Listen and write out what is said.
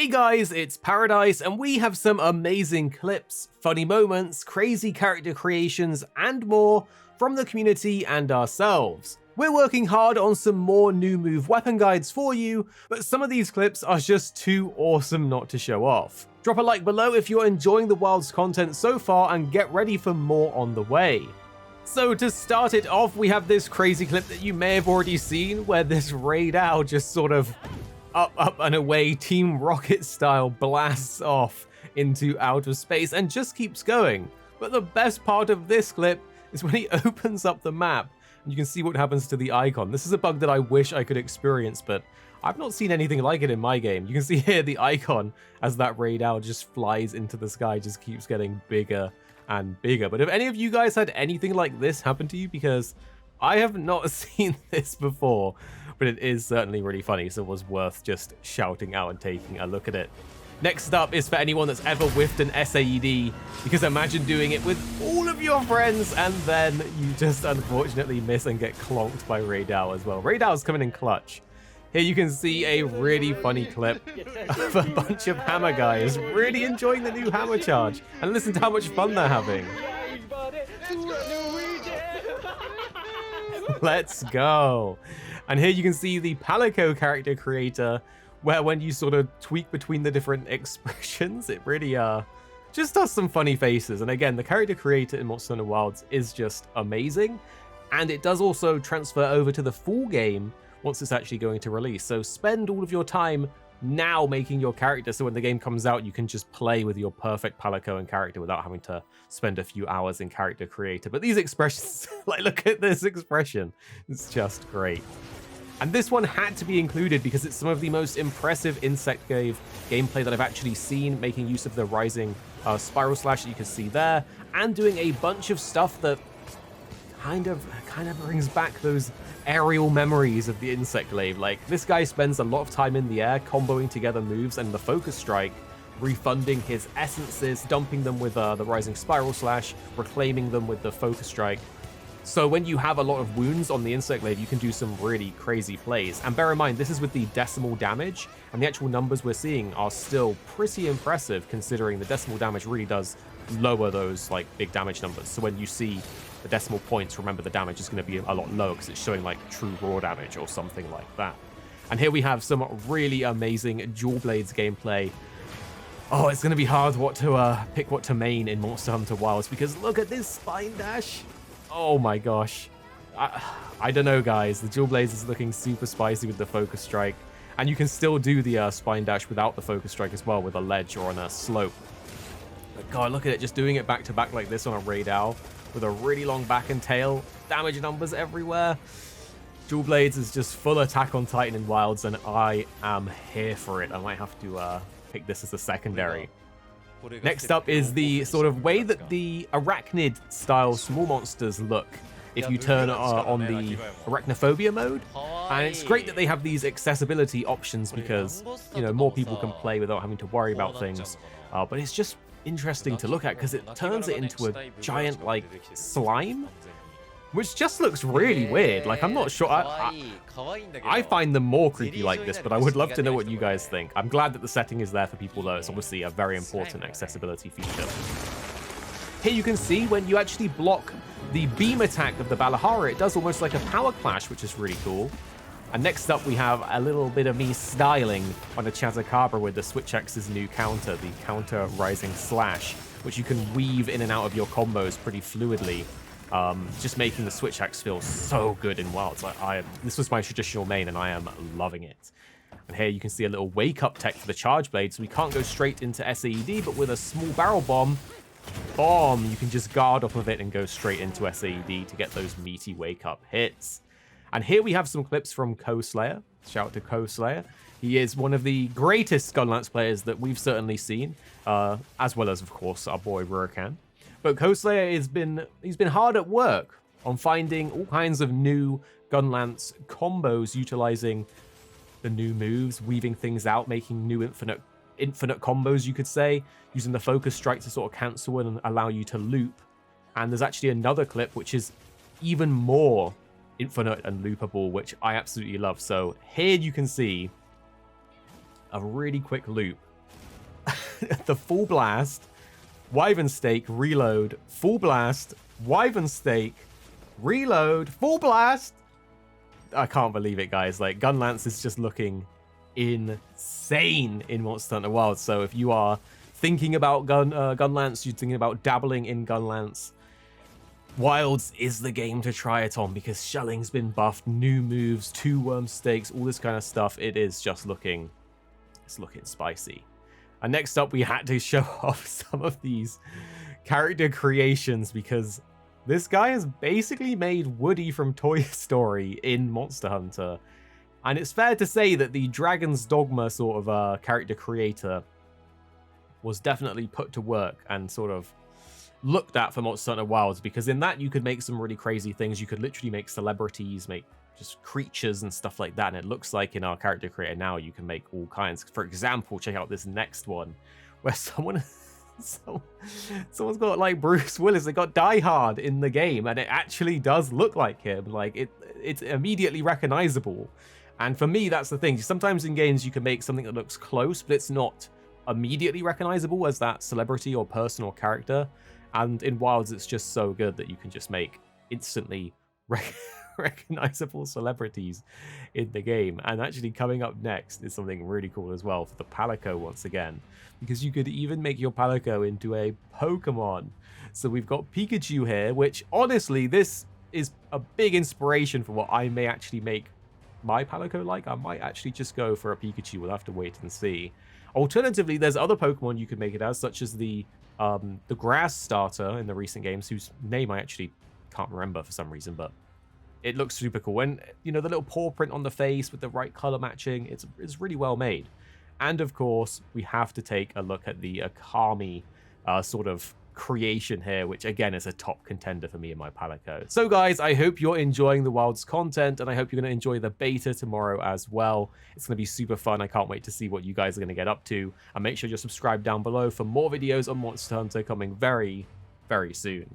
Hey guys, it's Paradise, and we have some amazing clips, funny moments, crazy character creations, and more from the community and ourselves. We're working hard on some more new move weapon guides for you, but some of these clips are just too awesome not to show off. Drop a like below if you're enjoying the Wild's content so far, and get ready for more on the way. So to start it off, we have this crazy clip that you may have already seen, where this Raid Owl just sort of up and away Team Rocket style blasts off into outer space and just keeps going. But the best part of this clip is when he opens up the map and you can see what happens to the icon. This is a bug that I wish I could experience, but I've not seen anything like it in my game. You can see here the icon as that Raid Owl just flies into the sky, just keeps getting bigger and bigger. But have any of you guys had anything like this happen to you? Because I have not seen this before, but it is certainly really funny, so it was worth just shouting out and taking a look at it. Next up is for anyone that's ever whiffed an SAED, because imagine doing it with all of your friends and then you just unfortunately miss and get clonked by Raid Owl as well. Raid Owl's coming in clutch. Here you can see a really funny clip of a bunch of hammer guys really enjoying the new hammer charge, and listen to how much fun they're having. Let's go. And here you can see the Palico character creator, where when you sort of tweak between the different expressions, it really just does some funny faces. And again, the character creator in Monster Hunter Wilds is just amazing, and it does also transfer over to the full game once it's actually going to release. So spend all of your time now making your character, so when the game comes out you can just play with your perfect Palico and character without having to spend a few hours in character creator. But these expressions, like, look at this expression, it's just great. And this one had to be included because it's some of the most impressive Insect Cave gameplay that I've actually seen, making use of the rising spiral slash that you can see there, and doing a bunch of stuff that kind of brings back those aerial memories of the Insect Glaive. Like, this guy spends a lot of time in the air comboing together moves, and the Focus Strike, refunding his essences, dumping them with the Rising Spiral Slash, reclaiming them with the Focus Strike. So when you have a lot of wounds on the Insect Glaive, you can do some really crazy plays. And bear in mind, this is with the decimal damage, and the actual numbers we're seeing are still pretty impressive, considering the decimal damage really does lower those like big damage numbers. So when you see the decimal points, remember the damage is going to be a lot lower because it's showing like true raw damage or something like that. And here we have some really amazing Dual Blades gameplay. Oh, it's going to be hard what to pick what to main in Monster Hunter Wilds, because look at this spine dash. Oh my gosh. I don't know, guys. The Dual Blades is looking super spicy with the Focus Strike, and you can still do the spine dash without the Focus Strike as well with a ledge or on a slope. But God, look at it, just doing it back to back like this on a Raid Owl with a really long back and tail, damage numbers everywhere. Dual Blades is just full attack on Titan in Wilds, and I am here for it. I might have to pick this as a secondary. Next up is the sort of way that the Arachnid style small monsters look if you turn on the Arachnophobia mode. And it's great that they have these accessibility options because, you know, more people can play without having to worry about things. But it's just interesting to look at because it turns it into a giant like slime, which just looks really weird. Like, I'm not sure. I find them more creepy like this, but I would love to know what you guys think. I'm glad that the setting is there for people, though. It's obviously a very important accessibility feature. Here you can see when you actually block the beam attack of the Balahara, it does almost like a power clash, which is really cool. And next up, we have a little bit of me styling on a Chazakabra with the Switch Axe's new counter, the Counter Rising Slash, which you can weave in and out of your combos pretty fluidly. Just making the Switch Axe feel so good in Wilds. This was my traditional main, and I am loving it. And here you can see a little wake-up tech for the Charge Blade, so we can't go straight into SAED, but with a small barrel bomb, you can just guard off of it and go straight into SAED to get those meaty wake-up hits. And here we have some clips from Co-Slayer. Shout out to Co-Slayer. He is one of the greatest Gunlance players that we've certainly seen, as well as, of course, our boy Rurikan. But Co-Slayer he's been hard at work on finding all kinds of new Gunlance combos, utilizing the new moves, weaving things out, making new infinite combos, you could say, using the Focus Strike to sort of cancel and allow you to loop. And there's actually another clip which is even more infinite and loopable, which I absolutely love. So here you can see a really quick loop the full blast, wyvern stake, reload, full blast, wyvern stake, reload, full blast. I can't believe it, guys. Like, Gunlance is just looking insane in Monster Hunter Wilds. So if you are thinking about Gunlance, you're thinking about dabbling in Gunlance, Wilds is the game to try it on, because shelling's been buffed, new moves, 2 worm stakes, all this kind of stuff. It is just looking, it's looking spicy. And next up, we had to show off some of these character creations, because this guy has basically made Woody from Toy Story in Monster Hunter. And it's fair to say that the Dragon's Dogma sort of character creator was definitely put to work and sort of looked at for Monster Hunter Wilds, because in that you could make some really crazy things. You could literally make celebrities, make just creatures and stuff like that. And it looks like in our character creator now, you can make all kinds. For example, check out this next one where someone's got like Bruce Willis. They got Die Hard in the game, and it actually does look like him. Like it's immediately recognizable. And for me, that's the thing. Sometimes in games you can make something that looks close, but it's not immediately recognizable as that celebrity or person or character. And in Wilds, it's just so good that you can just make instantly recognizable celebrities in the game. And actually coming up next is something really cool as well for the Palico once again, because you could even make your Palico into a Pokemon. So we've got Pikachu here, which honestly, this is a big inspiration for what I may actually make my Palico like. I might actually just go for a Pikachu. We'll have to wait and see. Alternatively, there's other Pokemon you could make it as, such as the grass starter in the recent games, whose name I actually can't remember for some reason, but it looks super cool. And, you know, the little paw print on the face with the right color matching, it's really well made. And of course, we have to take a look at the Akami sort of creation here, which again is a top contender for me in my Palico. So guys, I hope you're enjoying the Wilds content, and I hope you're going to enjoy the beta tomorrow as well. It's going to be super fun. I can't wait to see what you guys are going to get up to, and make sure you're subscribed down below for more videos on Monster Hunter coming very, very soon.